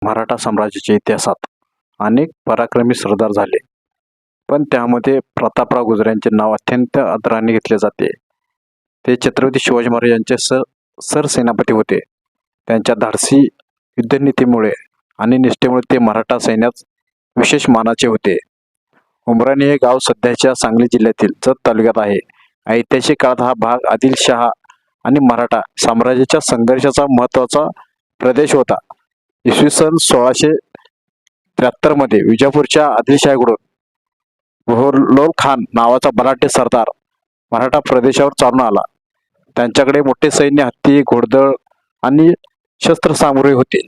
मराठा साम्राज्याच्या इतिहासात अनेक पराक्रमी सरदार झाले, पण त्यामध्ये प्रतापराव गुजर यांचे नाव अत्यंत आदराने घेतले जाते. ते छत्रपती शिवाजी महाराज यांचे सरसेनापती होते. त्यांच्या धाडसी युद्धनीतीमुळे आणि निष्ठेमुळे ते मराठा सैन्यात विशेष मानाचे होते. उमराणी हे गाव सध्याच्या सांगली जिल्ह्यातील जत तालुक्यात आहे. ऐतिहासिक काळात हा भाग आदिलशहा आणि मराठा साम्राज्याच्या संघर्षाचा महत्त्वाचा प्रदेश होता. इसवी सन 1673 मध्ये विजापूरच्या आदिलशाहीकडून बहलोल खान नावाचा बलाढ्य सरदार मराठा प्रदेशावर चालून आला. त्यांच्याकडे मोठे सैन्य, हत्ती, घोडदळ आणि शस्त्रसामुग्री होते.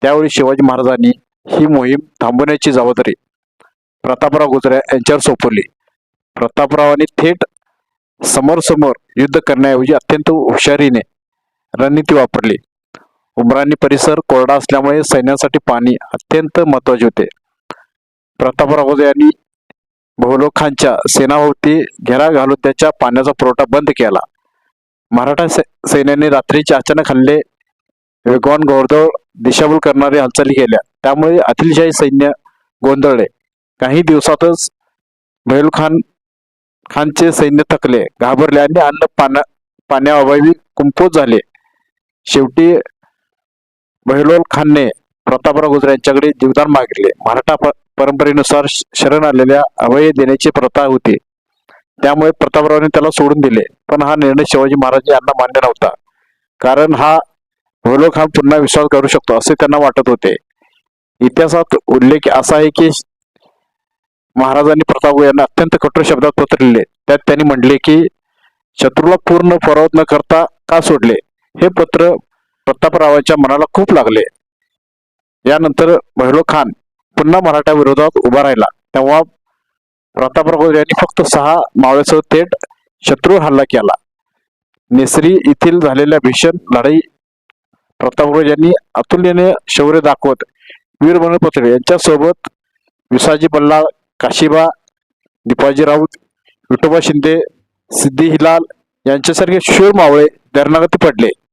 त्यावेळी शिवाजी महाराजांनी ही मोहीम थांबवण्याची जबाबदारी प्रतापराव गुजर यांच्यावर सोपवली. प्रतापरावांनी थेट समोरासमोर युद्ध करण्याऐवजी अत्यंत हुशारीने रणनीती वापरली. उमराणी परिसर कोरडा असल्यामुळे सैन्यासाठी पाणी अत्यंत महत्त्वाचे होते. प्रतापराव गुजर यांनी बहलोल खानच्या सेनाभोवती घेरा घालून त्याच्या पाण्याचा पुरवठा बंद केला. मराठा सैन्याने रात्रीचे अचानक हल्ले, वेगवान घोडदळ, दिशाभूल करणारी हालचाली केल्या. त्यामुळे आदिलशाही सैन्य गोंधळले. काही दिवसातच बहलोल खानचे सैन्य थकले, घाबरले आणि पाण्याअभावी कुंपत झाले. शेवटी बहलोल खानने प्रतापराव गुजर यांच्याकडे जीवदान मागितले. मराठा परंपरेनुसार शरण आलेल्या अभय देण्याची प्रथा होती, त्यामुळे प्रतापरावांनी त्याला सोडून दिले. पण हा निर्णय शिवाजी महाराज यांना मान्य नव्हता, कारण हा बहलोल खान पुन्हा विश्वास करू शकतो असे त्यांना वाटत होते. इतिहासात उल्लेख असा आहे की महाराजांनी प्रताप यांना अत्यंत कठोर शब्दात पत्र लिहिले. त्यात त्यांनी म्हटले की शत्रूला पूर्ण पराभूत न करता का सोडले. हे पत्र प्रतापरावांच्या मनाला खूप लागले. यानंतर बहलोल खान पुन्हा मराठा विरोधात उभा राहिला. तेव्हा प्रतापराव यांनी फक्त 6 मावळ्यासह थेट शत्रू हल्ला केला. नेसरी येथील झालेल्या भीषण लढाई प्रतापराव यांनी अतुलनीय शौर्य दाखवत वीरमरण पत्करले. यांच्यासोबत विसाजी बल्लाळ, काशीबा, दीपाजी राऊत, विठोबा शिंदे, सिद्धी हिलाल यांच्यासारखे शूर मावळे शरणागती पडले.